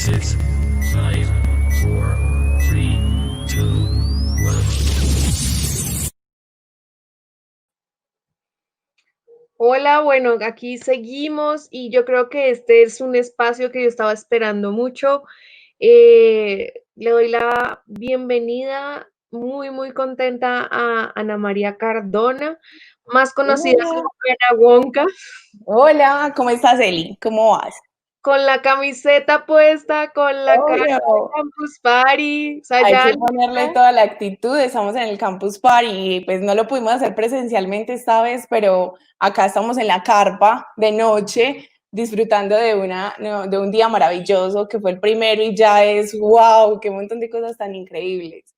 Six, five, four, three, two, one. Hola, bueno, aquí seguimos y yo creo que este es un espacio que yo estaba esperando mucho. Le doy la bienvenida, muy contenta a Ana María Cardona, más conocida Hola, como Ana Wonka, hola, ¿cómo estás, Eli? ¿Cómo vas? con la camiseta puesta, con la cara de Obvio, Campus Party, o sea, hay ya que ponerle toda la actitud. Estamos en el Campus Party y pues no lo pudimos hacer presencialmente esta vez, pero acá estamos en la carpa de noche disfrutando de un día maravilloso que fue el primero y ya es wow, qué montón de cosas tan increíbles.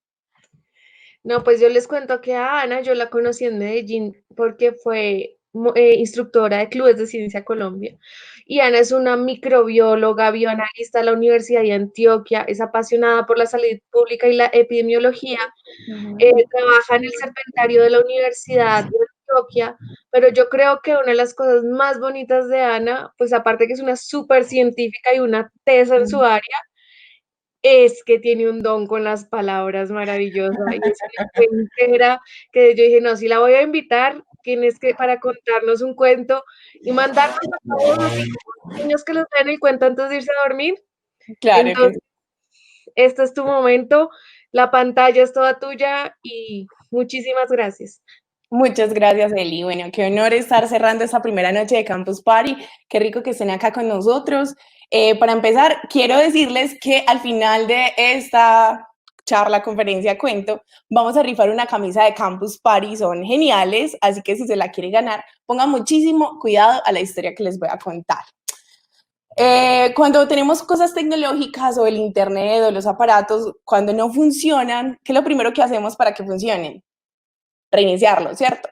No, pues yo les cuento que a Ana yo la conocí en Medellín porque fue instructora de clubes de Ciencia Colombia. Y Ana es una microbióloga, bioanalista de la Universidad de Antioquia, es apasionada por la salud pública y la epidemiología, trabaja en el serpentario de la Universidad de Antioquia, pero yo creo que una de las cosas más bonitas de Ana, pues aparte que es una súper científica y una tesa en su área, es que tiene un don con las palabras maravillosa y es una cuentera que yo dije, no, si la voy a invitar, tienes que para contarnos un cuento y mandarnos a todos los niños que les den el cuento antes de irse a dormir. Claro que Entonces, sí. este es tu momento, la pantalla es toda tuya y muchísimas gracias. Muchas gracias, Eli. Bueno, qué honor estar cerrando esta primera noche de Campus Party. Qué rico que estén acá con nosotros. Para empezar, quiero decirles que al final de esta charla, conferencia, cuento, vamos a rifar una camisa de Campus Party. Son geniales, así que si se la quiere ganar, pongan muchísimo cuidado a la historia que les voy a contar. Cuando tenemos cosas tecnológicas o el internet o los aparatos, cuando no funcionan, ¿qué es lo primero que hacemos para que funcionen? Reiniciarlo, ¿cierto?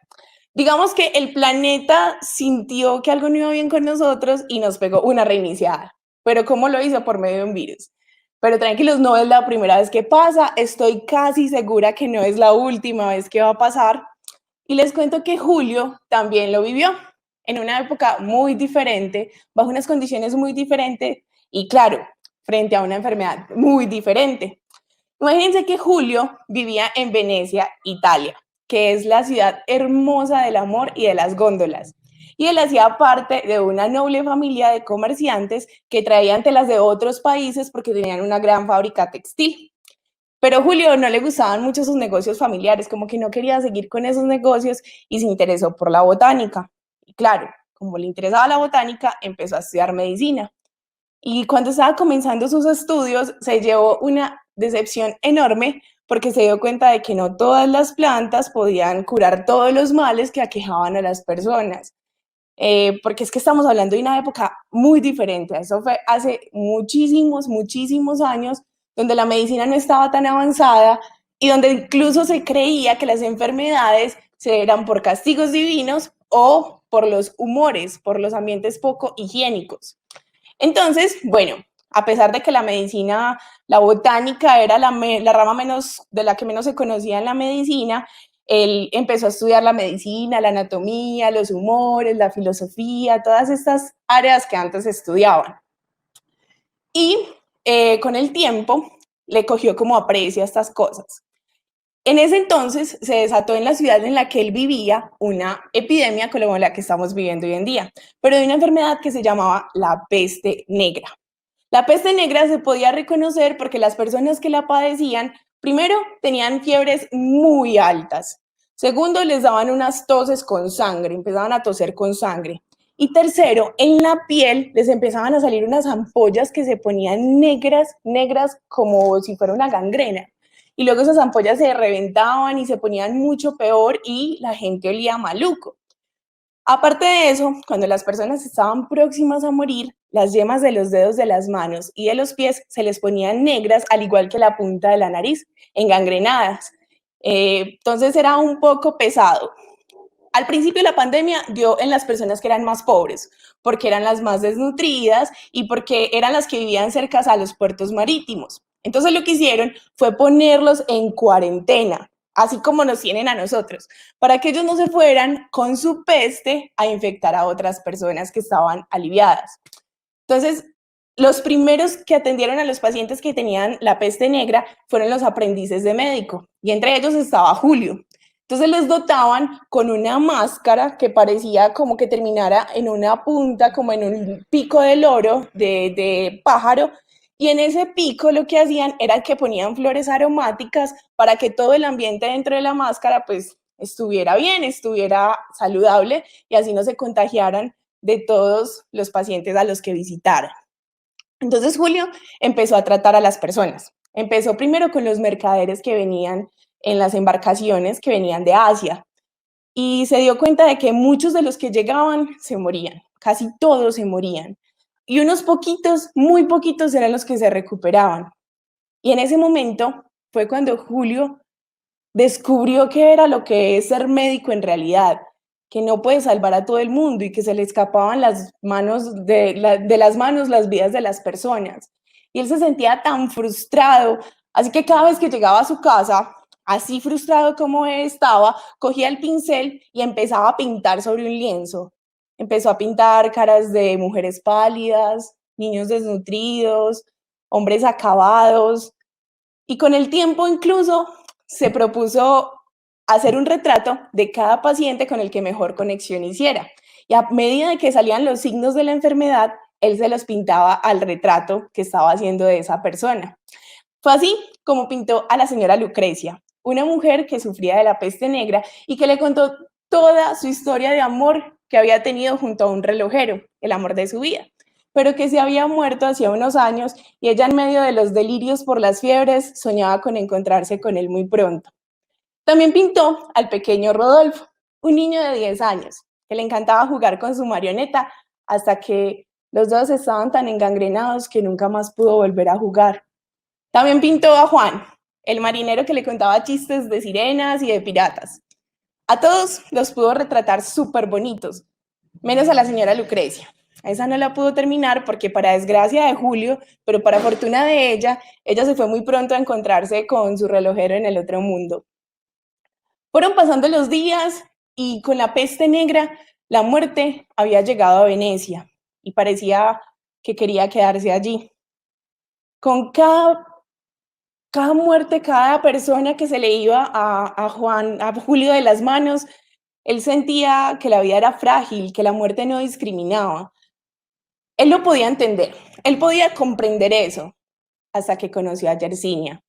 Digamos que el planeta sintió que algo no iba bien con nosotros y nos pegó una reiniciada. Pero ¿cómo lo hizo? Por medio de un virus. Pero tranquilos, no es la primera vez que pasa, estoy casi segura que no es la última vez que va a pasar. Y les cuento que Julio también lo vivió en una época muy diferente, bajo unas condiciones muy diferentes y claro, frente a una enfermedad muy diferente. Imagínense que Julio vivía en Venecia, Italia, que es la ciudad hermosa del amor y de las góndolas. Y él hacía parte de una noble familia de comerciantes que traían telas de otros países porque tenían una gran fábrica textil. Pero a Julio no le gustaban mucho sus negocios familiares, como que no quería seguir con esos negocios y se interesó por la botánica. Y claro, como le interesaba la botánica, empezó a estudiar medicina. Y cuando estaba comenzando sus estudios, se llevó una decepción enorme porque se dio cuenta de que no todas las plantas podían curar todos los males que aquejaban a las personas. Porque es que estamos hablando de una época muy diferente. Eso fue hace muchísimos años, donde la medicina no estaba tan avanzada y donde incluso se creía que las enfermedades se eran por castigos divinos o por los humores, por los ambientes poco higiénicos. Entonces, bueno, a pesar de que la medicina, la botánica era la rama menos, de la que menos se conocía en la medicina, él empezó a estudiar la medicina, la anatomía, los humores, la filosofía, todas estas áreas que antes se estudiaban. Y con el tiempo le cogió como aprecio a estas cosas. En ese entonces se desató en la ciudad en la que él vivía una epidemia como la que estamos viviendo hoy en día, pero de una enfermedad que se llamaba la peste negra. La peste negra se podía reconocer porque las personas que la padecían, primero, tenían fiebres muy altas. Segundo, les daban unas toses con sangre, empezaban a toser con sangre. Y tercero, en la piel les empezaban a salir unas ampollas que se ponían negras como si fuera una gangrena. Y luego esas ampollas se reventaban y se ponían mucho peor y la gente olía maluco. Aparte de eso, cuando las personas estaban próximas a morir, las yemas de los dedos de las manos y de los pies se les ponían negras, al igual que la punta de la nariz, engangrenadas. Entonces era un poco pesado. Al principio la pandemia dio en las personas que eran más pobres, porque eran las más desnutridas y porque eran las que vivían cerca a los puertos marítimos. Entonces lo que hicieron fue ponerlos en cuarentena, así como nos tienen a nosotros, para que ellos no se fueran con su peste a infectar a otras personas que estaban aliviadas. Entonces, Los primeros que atendieron a los pacientes que tenían la peste negra fueron los aprendices de médico, y entre ellos estaba Julio. Entonces les dotaban con una máscara que parecía como que terminara en una punta, como en un pico de loro, de pájaro, y en ese pico lo que hacían era que ponían flores aromáticas para que todo el ambiente dentro de la máscara pues estuviera bien, estuviera saludable, y así no se contagiaran de todos los pacientes a los que visitaran. Entonces Julio empezó a tratar a las personas. Empezó primero con los mercaderes que venían en las embarcaciones que venían de Asia, y se dio cuenta de que muchos de los que llegaban se morían, casi todos se morían, y unos poquitos, muy poquitos eran los que se recuperaban. Y en ese momento fue cuando Julio descubrió qué era lo que es ser médico en realidad, que no puede salvar a todo el mundo y que se le escapaban las manos de las manos las vidas de las personas. Y él se sentía tan frustrado, así que cada vez que llegaba a su casa, así frustrado como estaba, cogía el pincel y empezaba a pintar sobre un lienzo. Empezó a pintar caras de mujeres pálidas, niños desnutridos, hombres acabados, y con el tiempo incluso se propuso hacer un retrato de cada paciente con el que mejor conexión hiciera. Y a medida de que salían los signos de la enfermedad, él se los pintaba al retrato que estaba haciendo de esa persona. Fue así como pintó a la señora Lucrecia, una mujer que sufría de la peste negra y que le contó toda su historia de amor que había tenido junto a un relojero, el amor de su vida, pero que se había muerto hacía unos años, y ella, en medio de los delirios por las fiebres, soñaba con encontrarse con él muy pronto. También pintó al pequeño Rodolfo, un niño de 10 años, que le encantaba jugar con su marioneta hasta que los dos estaban tan engangrenados que nunca más pudo volver a jugar. También pintó a Juan, el marinero que le contaba chistes de sirenas y de piratas. A todos los pudo retratar súper bonitos, menos a la señora Lucrecia. A esa no la pudo terminar porque, para desgracia de Julio, pero para fortuna de ella se fue muy pronto a encontrarse con su relojero en el otro mundo. Fueron pasando los días y con la peste negra, la muerte había llegado a Venecia y parecía que quería quedarse allí. Con cada muerte, cada persona que se le iba a Julio de las manos, él sentía que la vida era frágil, que la muerte no discriminaba. Él lo podía entender, él podía comprender eso, hasta que conoció a Yersinia.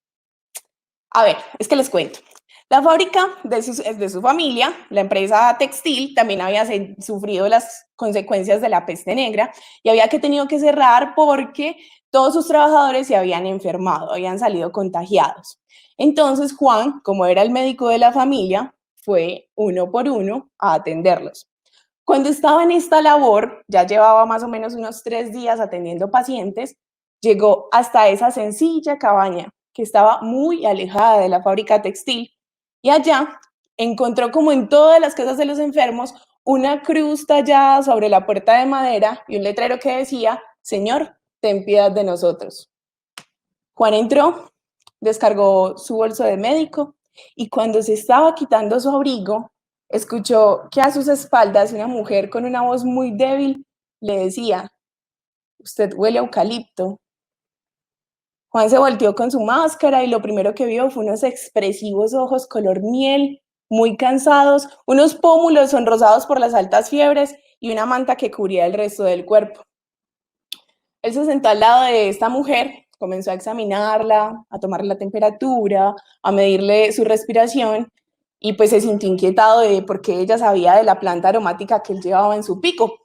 A ver, es que les cuento. La fábrica de su familia, la empresa textil, también había sufrido las consecuencias de la peste negra y había tenido que cerrar porque todos sus trabajadores se habían enfermado, habían salido contagiados. Entonces Juan, como era el médico de la familia, fue uno por uno a atenderlos. Cuando estaba en esta labor, ya llevaba más o menos unos 3 días atendiendo pacientes, llegó hasta esa sencilla cabaña que estaba muy alejada de la fábrica textil, y allá encontró, como en todas las casas de los enfermos, una cruz tallada sobre la puerta de madera y un letrero que decía: Señor, ten piedad de nosotros. Juan entró, descargó su bolso de médico y, cuando se estaba quitando su abrigo, escuchó que a sus espaldas una mujer con una voz muy débil le decía: usted huele a eucalipto. Juan se volteó con su máscara y lo primero que vio fue unos expresivos ojos color miel, muy cansados, unos pómulos sonrosados por las altas fiebres y una manta que cubría el resto del cuerpo. Él se sentó al lado de esta mujer, comenzó a examinarla, a tomarle la temperatura, a medirle su respiración, y pues se sintió inquietado de por qué ella sabía de la planta aromática que él llevaba en su pico.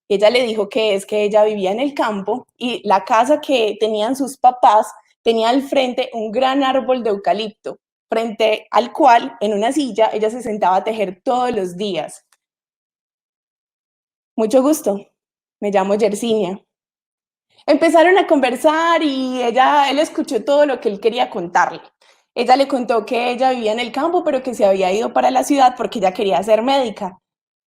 Ella le dijo que es que ella vivía en el campo y la casa que tenían sus papás tenía al frente un gran árbol de eucalipto, frente al cual, en una silla, ella se sentaba a tejer todos los días. Mucho gusto, me llamo Yersinia. Empezaron a conversar y él escuchó todo lo que él quería contarle. Ella le contó que ella vivía en el campo, pero que se había ido para la ciudad porque ella quería ser médica,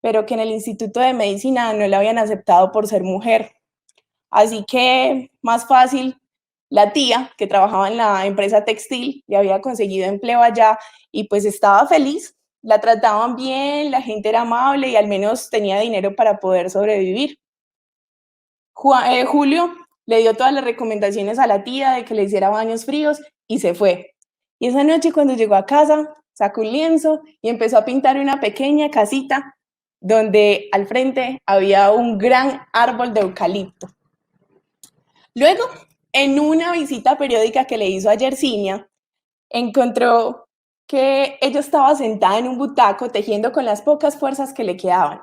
pero que en el Instituto de Medicina no la habían aceptado por ser mujer. Así que, más fácil, la tía, que trabajaba en la empresa textil, le había conseguido empleo allá y pues estaba feliz. La trataban bien, la gente era amable y al menos tenía dinero para poder sobrevivir. Julio le dio todas las recomendaciones a la tía de que le hiciera baños fríos y se fue. Y esa noche cuando llegó a casa, sacó un lienzo y empezó a pintar una pequeña casita donde al frente había un gran árbol de eucalipto. Luego, en una visita periódica que le hizo a Yersinia, encontró que ella estaba sentada en un butaco tejiendo con las pocas fuerzas que le quedaban.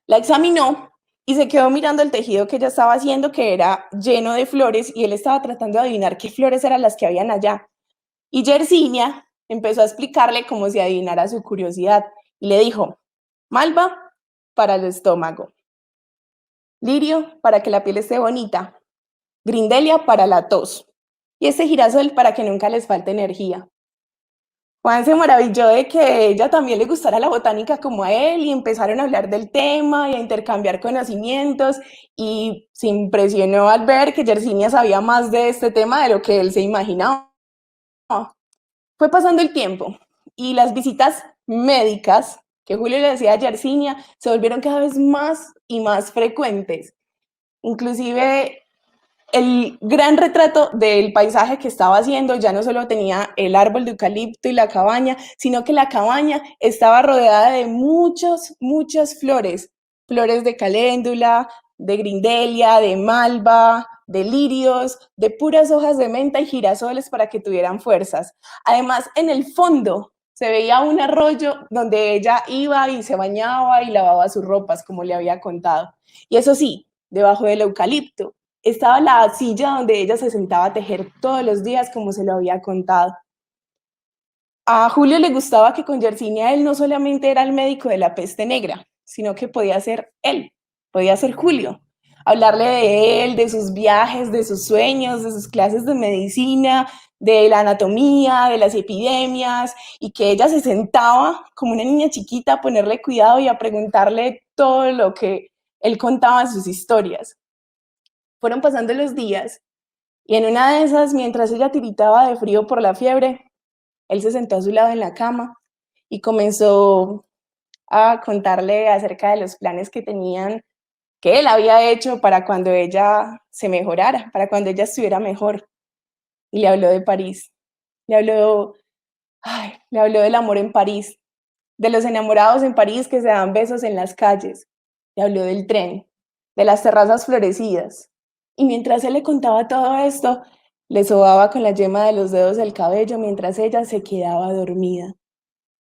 La examinó y se quedó mirando el tejido que ella estaba haciendo, que era lleno de flores, y él estaba tratando de adivinar qué flores eran las que habían allá. Y Yersinia empezó a explicarle como si adivinara su curiosidad y le dijo: malva para el estómago, lirio para que la piel esté bonita, grindelia para la tos y este girasol para que nunca les falte energía. Juan se maravilló de que a ella también le gustara la botánica como a él y empezaron a hablar del tema y a intercambiar conocimientos, y se impresionó al ver que Yersinia sabía más de este tema de lo que él se imaginaba. Fue pasando el tiempo y las visitas médicas que Julio le decía a Yersinia se volvieron cada vez más y más frecuentes. Inclusive el gran retrato del paisaje que estaba haciendo ya no solo tenía el árbol de eucalipto y la cabaña, sino que la cabaña estaba rodeada de muchas flores, flores de caléndula, de grindelia, de malva, de lirios, de puras hojas de menta y girasoles para que tuvieran fuerzas. Además, en el fondo se veía un arroyo donde ella iba y se bañaba y lavaba sus ropas, como le había contado. Y eso sí, debajo del eucalipto estaba la silla donde ella se sentaba a tejer todos los días, como se lo había contado. A Julio le gustaba que con Yersinia él no solamente era el médico de la peste negra, sino que podía ser él, podía ser Julio. Hablarle de él, de sus viajes, de sus sueños, de sus clases de medicina, de la anatomía, de las epidemias, y que ella se sentaba como una niña chiquita a ponerle cuidado y a preguntarle todo lo que él contaba en sus historias. Fueron pasando los días y en una de esas, mientras ella tiritaba de frío por la fiebre, él se sentó a su lado en la cama y comenzó a contarle acerca de los planes que tenían, que él había hecho para cuando ella se mejorara, para cuando ella estuviera mejor. Y le habló de París, le habló del amor en París, de los enamorados en París que se dan besos en las calles, le habló del tren, de las terrazas florecidas. Y mientras él le contaba todo esto, le sobaba con la yema de los dedos el cabello mientras ella se quedaba dormida.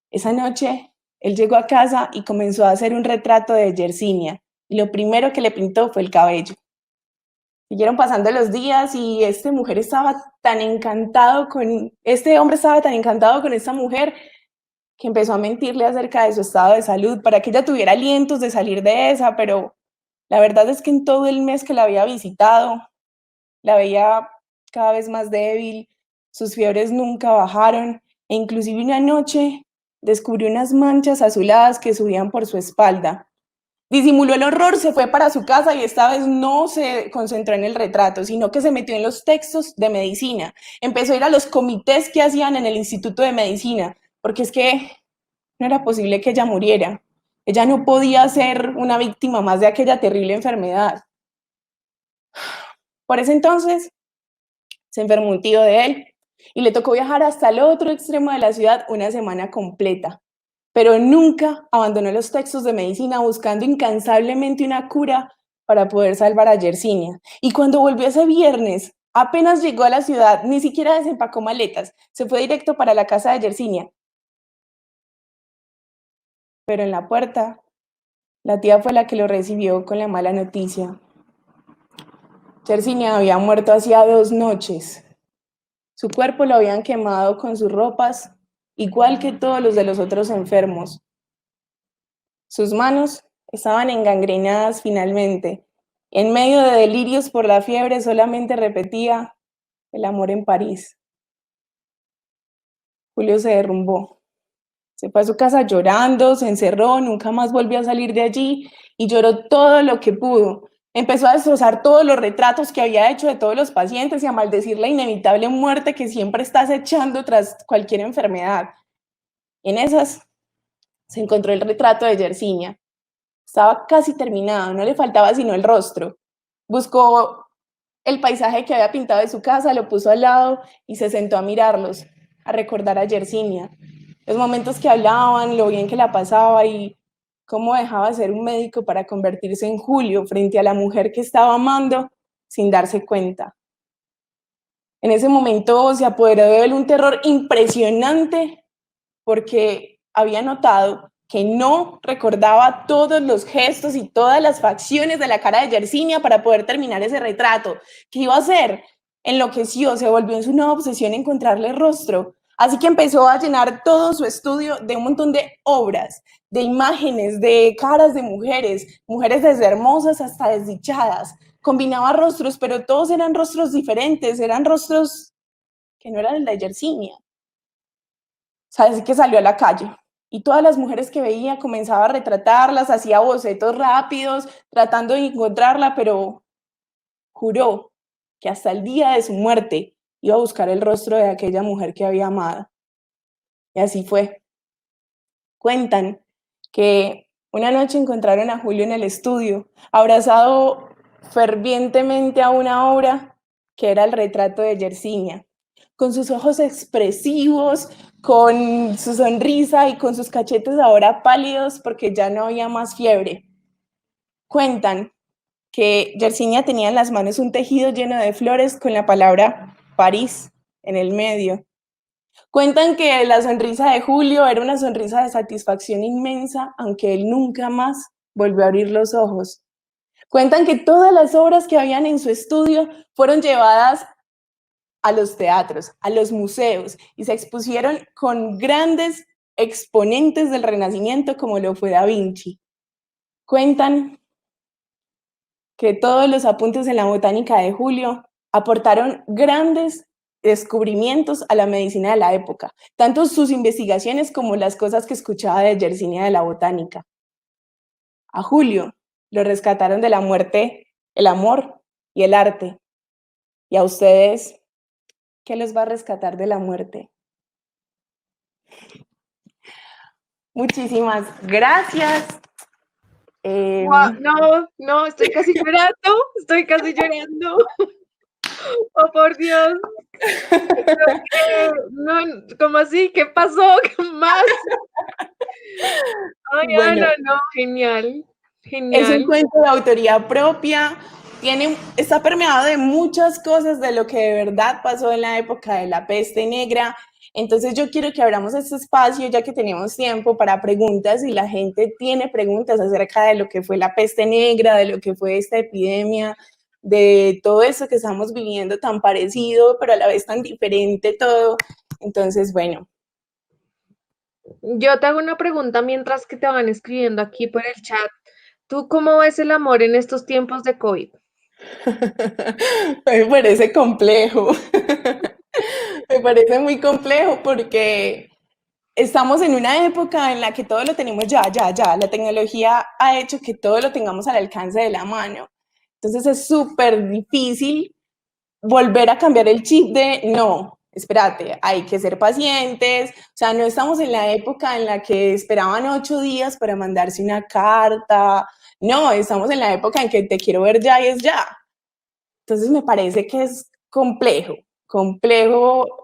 Esa noche, él llegó a casa y comenzó a hacer un retrato de Yersinia, y lo primero que le pintó fue el cabello. Siguieron pasando los días y este hombre estaba tan encantado con esta mujer que empezó a mentirle acerca de su estado de salud para que ella tuviera alientos de salir de esa, pero la verdad es que en todo el mes que la había visitado, la veía cada vez más débil, sus fiebres nunca bajaron, e inclusive una noche descubrió unas manchas azuladas que subían por su espalda. Disimuló el horror, se fue para su casa y esta vez no se concentró en el retrato, sino que se metió en los textos de medicina. Empezó a ir a los comités que hacían en el Instituto de Medicina, porque es que no era posible que ella muriera. Ella no podía ser una víctima más de aquella terrible enfermedad. Por ese entonces se enfermó un tío de él y le tocó viajar hasta el otro extremo de la ciudad una semana completa, pero nunca abandonó los textos de medicina, buscando incansablemente una cura para poder salvar a Yersinia. Y cuando volvió ese viernes, apenas llegó a la ciudad, ni siquiera desempacó maletas, se fue directo para la casa de Yersinia. Pero en la puerta, la tía fue la que lo recibió con la mala noticia. Yersinia había muerto hacía 2 noches. Su cuerpo lo habían quemado con sus ropas, igual que todos los de los otros enfermos. Sus manos estaban engangrinadas finalmente. En medio de delirios por la fiebre, solamente repetía: el amor en París. Julio se derrumbó. Se fue a su casa llorando, se encerró, nunca más volvió a salir de allí y lloró todo lo que pudo. Empezó a destrozar todos los retratos que había hecho de todos los pacientes y a maldecir la inevitable muerte que siempre está acechando tras cualquier enfermedad. Y en esas se encontró el retrato de Yersinia. Estaba casi terminado, no le faltaba sino el rostro. Buscó el paisaje que había pintado de su casa, lo puso al lado y se sentó a mirarlos, a recordar a Yersinia. Los momentos que hablaban, lo bien que la pasaba y cómo dejaba de ser un médico para convertirse en Julio frente a la mujer que estaba amando sin darse cuenta. En ese momento se apoderó de él un terror impresionante porque había notado que no recordaba todos los gestos y todas las facciones de la cara de Yersinia para poder terminar ese retrato. ¿Qué iba a hacer? Enloqueció, se volvió en su nueva obsesión encontrarle el rostro. Así que empezó a llenar todo su estudio de un montón de obras, de imágenes, de caras de mujeres, mujeres desde hermosas hasta desdichadas. Combinaba rostros, pero todos eran rostros diferentes, eran rostros que no eran el de Yersinia. Así que salió a la calle y todas las mujeres que veía comenzaba a retratarlas, hacía bocetos rápidos, tratando de encontrarla, pero juró que hasta el día de su muerte iba a buscar el rostro de aquella mujer que había amado. Y así fue. Cuentan que una noche encontraron a Julio en el estudio, abrazado fervientemente a una obra que era el retrato de Yersinia, con sus ojos expresivos, con su sonrisa y con sus cachetes ahora pálidos porque ya no había más fiebre. Cuentan que Yersinia tenía en las manos un tejido lleno de flores con la palabra París en el medio. Cuentan que la sonrisa de Julio era una sonrisa de satisfacción inmensa, aunque él nunca más volvió a abrir los ojos. Cuentan que todas las obras que habían en su estudio fueron llevadas a los teatros, a los museos, y se expusieron con grandes exponentes del Renacimiento como lo fue Da Vinci. Cuentan que todos los apuntes en la botánica de Julio aportaron grandes descubrimientos a la medicina de la época, tanto sus investigaciones como las cosas que escuchaba de Yersinia de la botánica. A Julio lo rescataron de la muerte, el amor y el arte. Y a ustedes, ¿qué los va a rescatar de la muerte? Muchísimas gracias. No, estoy casi llorando. Oh, por Dios. No, ¿cómo así? ¿Qué pasó? ¿Qué más? Ay, Bueno, Ana, no, genial, es un genial. cuento de autoría propia, está permeado de muchas cosas de lo que de verdad pasó en la época de la peste negra. Entonces yo quiero que abramos este espacio, ya que tenemos tiempo para preguntas y la gente tiene preguntas acerca de lo que fue la peste negra, de lo que fue esta epidemia, de todo eso que estamos viviendo tan parecido, pero a la vez tan diferente todo. Entonces, bueno. Yo te hago una pregunta mientras que te van escribiendo aquí por el chat. ¿Tú cómo ves el amor en estos tiempos de COVID? Me parece complejo. Me parece muy complejo porque estamos en una época en la que todo lo tenemos ya. La tecnología ha hecho que todo lo tengamos al alcance de la mano. Entonces es súper difícil volver a cambiar el chip de no, espérate, hay que ser pacientes. O sea, no estamos en la época en la que esperaban 8 días para mandarse una carta. No, estamos en la época en que te quiero ver ya y es ya. Entonces me parece que es complejo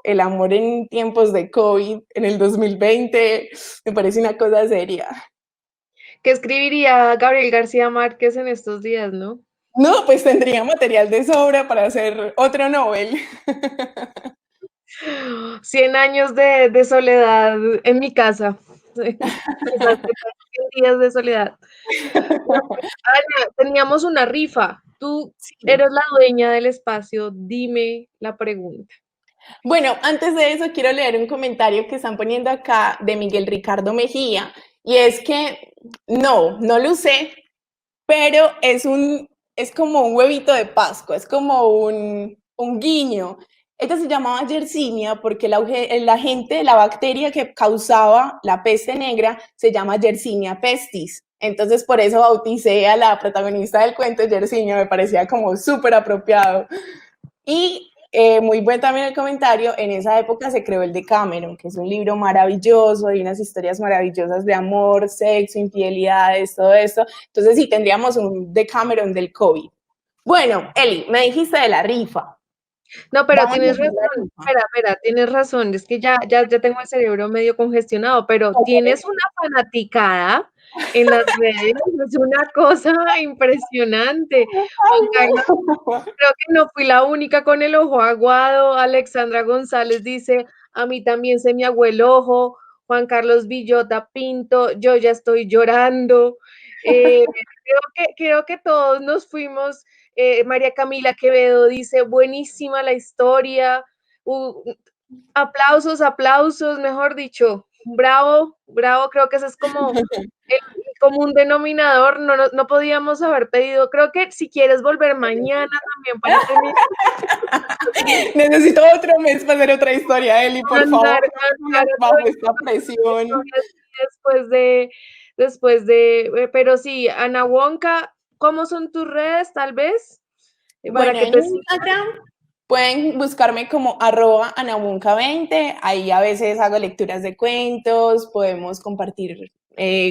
el amor en tiempos de COVID, en el 2020, me parece una cosa seria. ¿Qué escribiría Gabriel García Márquez en estos días, no? No, pues tendría material de sobra para hacer otro Nobel. 100 años de soledad en mi casa. 100 días de soledad. Ana, teníamos una rifa. Tú eres la dueña del espacio. Dime la pregunta. Bueno, antes de eso quiero leer un comentario que están poniendo acá de Miguel Ricardo Mejía, y es que no lo usé, pero es como un huevito de Pascua, es como un guiño. Esta se llamaba Yersinia porque el agente, la bacteria que causaba la peste negra se llama Yersinia pestis. Entonces por eso bauticé a la protagonista del cuento Yersinia, me parecía como súper apropiado. Y muy buen también el comentario, en esa época se creó el Decameron, que es un libro maravilloso, hay unas historias maravillosas de amor, sexo, infidelidades, todo esto. Entonces sí, tendríamos un Decameron del COVID. Bueno, Eli, me dijiste de la rifa. No, pero Vamos a tienes hacer la razón. rifa. Espera, tienes razón. Es que ya tengo el cerebro medio congestionado, pero Ok. tienes una fanaticada en las redes, es una cosa impresionante. Juan Carlos, creo que no fui la única con el ojo aguado. Alexandra González dice, a mí también se me aguó el ojo. Juan Carlos Villota Pinto, yo ya estoy llorando. Creo que todos nos fuimos. María Camila Quevedo dice, buenísima la historia. Aplausos, aplausos, mejor dicho. Bravo, bravo, creo que ese es como el común denominador. No podíamos haber pedido. Creo que si quieres volver mañana también para terminar. Necesito otro mes para hacer otra historia, Eli, por favor, Mandar bajo otra esta presión. historia pero sí, Ana Wonka, ¿cómo son tus redes, tal vez? Para Bueno, que en te sigan. Instagram pueden buscarme como @anabunca20, ahí a veces hago lecturas de cuentos, podemos compartir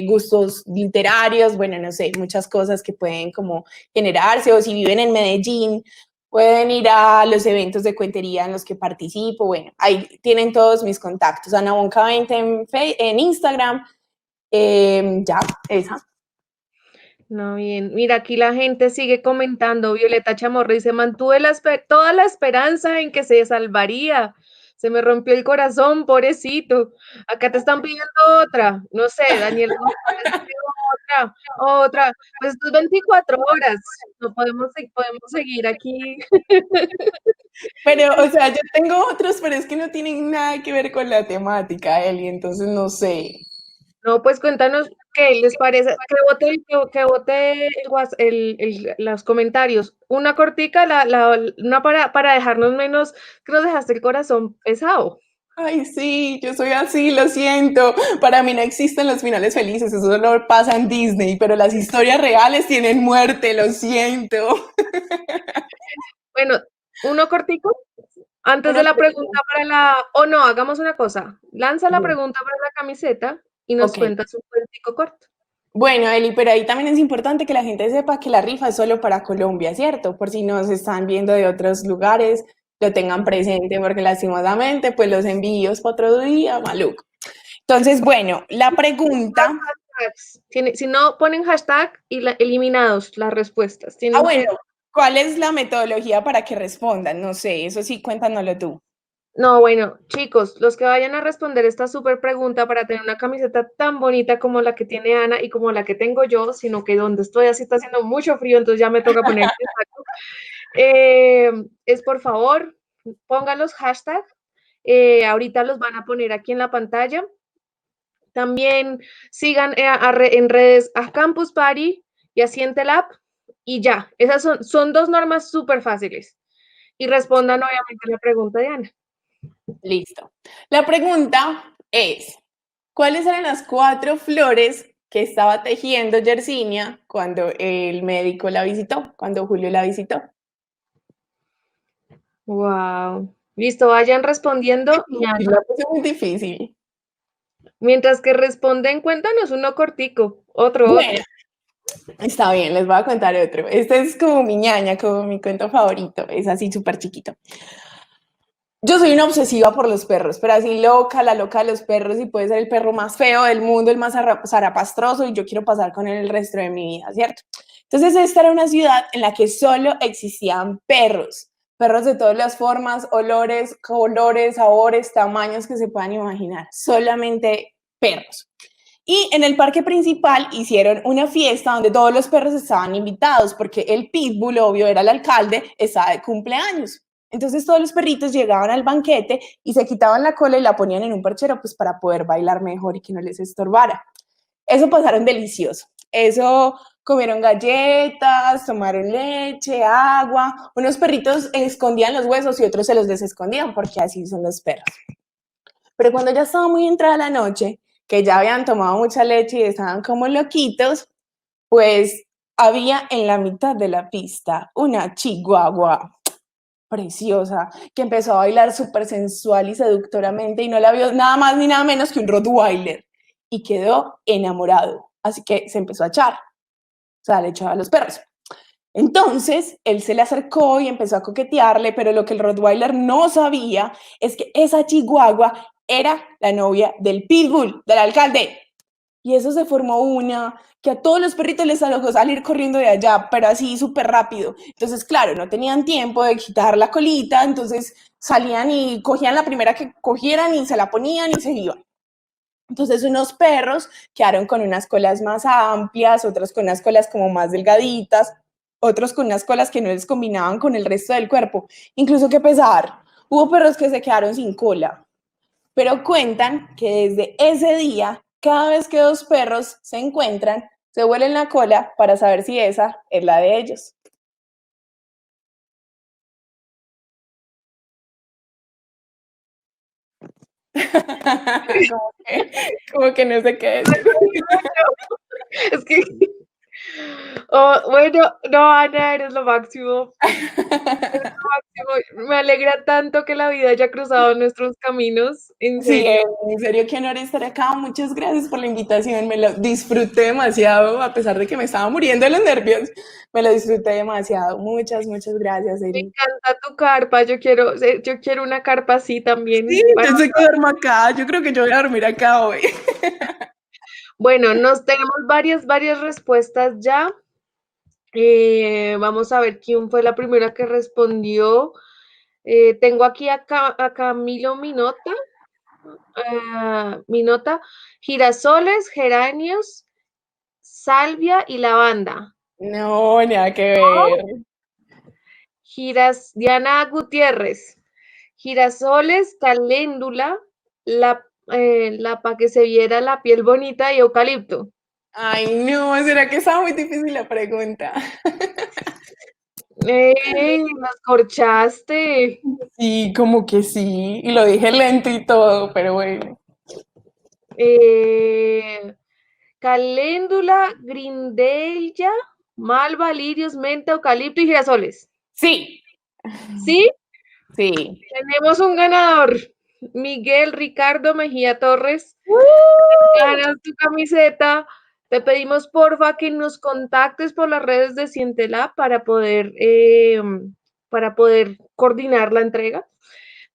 gustos literarios, bueno, no sé, muchas cosas que pueden como generarse, o si viven en Medellín, pueden ir a los eventos de cuentería en los que participo, bueno, ahí tienen todos mis contactos, anabunca20 en Instagram, ya, esa. No, bien. Mira, aquí la gente sigue comentando. Violeta Chamorro dice, mantuve toda la esperanza en que se salvaría. Se me rompió el corazón, pobrecito. Acá te están pidiendo otra. No sé, Daniel González pide otra. Pues esto es 24 horas. No podemos seguir aquí. Pero, o sea, yo tengo otros, pero es que no tienen nada que ver con la temática, Eli, entonces no sé. No, pues cuéntanos qué les parece, que vote los comentarios. Una cortica, una para dejarnos menos, que nos dejaste el corazón pesado. Ay, sí, yo soy así, lo siento. Para mí no existen los finales felices, eso solo pasa en Disney, pero las historias reales tienen muerte, lo siento. Bueno, uno cortico, antes de Una la pregunta. pregunta o no, hagamos una cosa. Lanza la pregunta para la camiseta y nos Ok. cuentas un cuentico corto. Bueno, Eli, pero ahí también es importante que la gente sepa que la rifa es solo para Colombia, ¿cierto? Por si nos están viendo de otros lugares, lo tengan presente, porque lastimosamente, pues los envíos para otro día, maluco. Entonces, bueno, la pregunta. Si no ponen hashtag y eliminados las respuestas. Tienen Bueno, que. ¿cuál es la metodología para que respondan? No sé, eso sí, cuéntanoslo tú. No, bueno, chicos, los que vayan a responder esta súper pregunta para tener una camiseta tan bonita como la que tiene Ana y como la que tengo yo, sino que donde estoy así está haciendo mucho frío, entonces ya me toca poner el saco. Es por favor, pongan los hashtags. Ahorita los van a poner aquí en la pantalla. También sigan en redes a Campus Party y a Sientelab y ya. Esas son dos normas súper fáciles. Y respondan obviamente la pregunta de Ana. Listo. La pregunta es, ¿cuáles eran las 4 flores que estaba tejiendo Yersinia cuando el médico la visitó, cuando Julio la visitó? Wow. Listo, vayan respondiendo y Y la puse muy difícil. mientras que responden, cuéntanos uno cortico, otro. Bueno, está bien, les voy a contar otro. Este es como mi ñaña, como mi cuento favorito. Es así súper chiquito. Yo soy una obsesiva por los perros, pero así loca, la loca de los perros, y puede ser el perro más feo del mundo, el más zarapastroso, y yo quiero pasar con él el resto de mi vida, ¿cierto? Entonces esta era una ciudad en la que solo existían perros, perros de todas las formas, olores, colores, sabores, tamaños que se puedan imaginar, solamente perros. Y en el parque principal hicieron una fiesta donde todos los perros estaban invitados, porque el pitbull, obvio, era el alcalde, estaba de cumpleaños. Entonces todos los perritos llegaban al banquete y se quitaban la cola y la ponían en un perchero pues para poder bailar mejor y que no les estorbara. Eso pasaron delicioso. Eso comieron galletas, tomaron leche, agua. Unos perritos escondían los huesos y otros se los desescondían porque así son los perros. Pero cuando ya estaba muy entrada la noche, que ya habían tomado mucha leche y estaban como loquitos, pues había en la mitad de la pista una chihuahua preciosa, que empezó a bailar súper sensual y seductoramente y no la vio nada más ni nada menos que un Rottweiler y quedó enamorado. Así que se empezó a echar, o sea, le echaba a los perros. Entonces, él se le acercó y empezó a coquetearle, pero lo que el Rottweiler no sabía es que esa chihuahua era la novia del pitbull, del alcalde. Y eso se formó una que a todos los perritos les tocó salir corriendo de allá, pero así súper rápido. Entonces, claro, no tenían tiempo de quitar la colita, entonces salían y cogían la primera que cogieran y se la ponían y se iban. Entonces unos perros quedaron con unas colas más amplias, otros con unas colas como más delgaditas, otros con unas colas que no les combinaban con el resto del cuerpo. Incluso que pesar, hubo perros que se quedaron sin cola. Pero cuentan que desde ese día, cada vez que dos perros se encuentran, se huelen la cola para saber si esa es la de ellos. como que no sé qué decir. Es que, bueno, no, Ana, eres lo máximo. Me alegra tanto que la vida haya cruzado nuestros caminos, en Sí, serio. en serio, qué honor estar acá. Muchas gracias por la invitación. Me lo disfruté demasiado, a pesar de que me estaba muriendo de los nervios. Me lo disfruté demasiado. Muchas, muchas gracias, Me Eri. encanta tu carpa, yo quiero una carpa así Sí, también. yo sé que duermo acá. Yo creo que yo voy a dormir acá hoy. Bueno, nos tenemos varias respuestas ya. Vamos a ver quién fue la primera que respondió. Tengo aquí a Camilo Minota. Minota, girasoles, geranios, salvia y lavanda. No, nada que ver. Diana Gutiérrez, girasoles, caléndula, la para que se viera la piel bonita y eucalipto. Ay, no, ¿será que estaba muy difícil la pregunta? Las corchaste. Sí, como que sí. Y lo dije lento y todo, pero bueno. Caléndula, grindelia, malva, lirios, menta, eucalipto y girasoles. Sí, ¿Sí? sí. Tenemos un ganador. Miguel Ricardo Mejía Torres. Ganas tu camiseta. Te pedimos porfa que nos contactes por las redes de Cientelab para poder coordinar la entrega.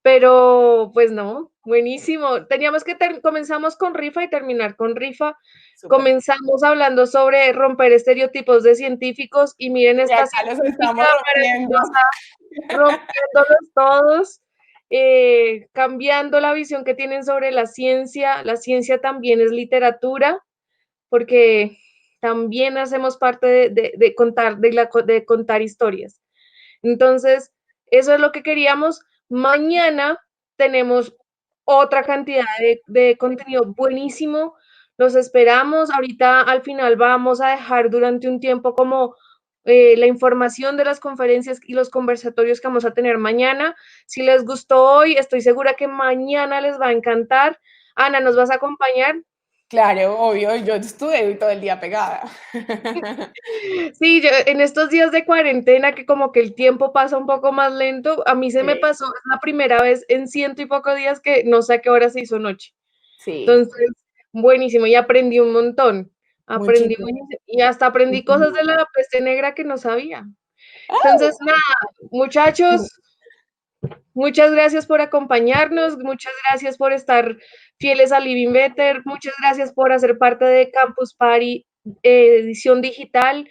Pero pues no, buenísimo. Teníamos que comenzamos con rifa y terminar con rifa. Súper. Comenzamos hablando sobre romper estereotipos de científicos y miren Y esta acá los científica estamos rompiendo. maravillosa, rompiéndolos todos, cambiando la visión que tienen sobre la ciencia. La ciencia también es literatura, porque también hacemos parte de contar, de contar historias. Entonces, eso es lo que queríamos. Mañana tenemos otra cantidad de contenido buenísimo. Los esperamos. Ahorita al final vamos a dejar durante un tiempo como la información de las conferencias y los conversatorios que vamos a tener mañana. Si les gustó hoy, estoy segura que mañana les va a encantar. Ana, ¿nos vas a acompañar? Claro, obvio, yo estuve todo el día pegada. Sí, en estos días de cuarentena que como que el tiempo pasa un poco más lento, a mí se me Sí, pasó, es la primera vez en 100 y pocos días que no sé a qué hora se hizo noche. sí, Entonces, buenísimo, y aprendí un montón, aprendí muchísimo. buenísimo, y hasta aprendí cosas de la peste negra que no sabía. Entonces, nada, muchachos, muchas gracias por acompañarnos, muchas gracias por estar fieles a Living Better, muchas gracias por hacer parte de Campus Party edición digital.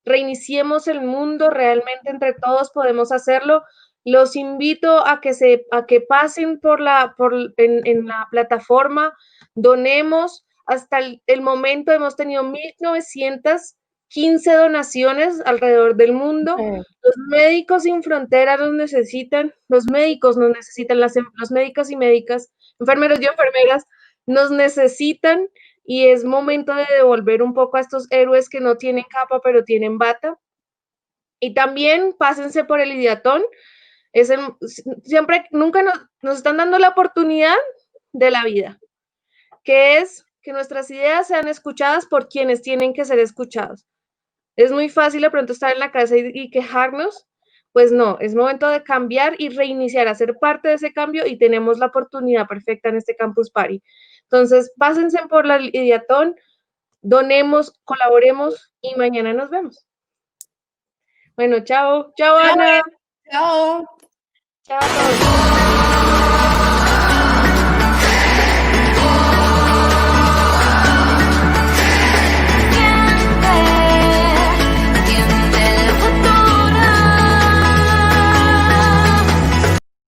Reiniciemos el mundo, realmente entre todos podemos hacerlo. Los invito a que pasen en la plataforma, donemos. Hasta el momento hemos tenido 1.915 donaciones alrededor del mundo. Los médicos sin fronteras nos necesitan, los médicos nos necesitan, los médicos y médicas, enfermeros y enfermeras nos necesitan y es momento de devolver un poco a estos héroes que no tienen capa pero tienen bata. Y también pásense por el Ideatón. Siempre, nunca nos están dando la oportunidad de la vida, que es que nuestras ideas sean escuchadas por quienes tienen que ser escuchados. Es muy fácil de pronto estar en la casa y quejarnos, pues no, es momento de cambiar y reiniciar, hacer parte de ese cambio y tenemos la oportunidad perfecta en este Campus Party. Entonces, pásense por la Ideatón, donemos, colaboremos y mañana nos vemos. Bueno, chao. Chao, Ana. Chao. Chao a todos.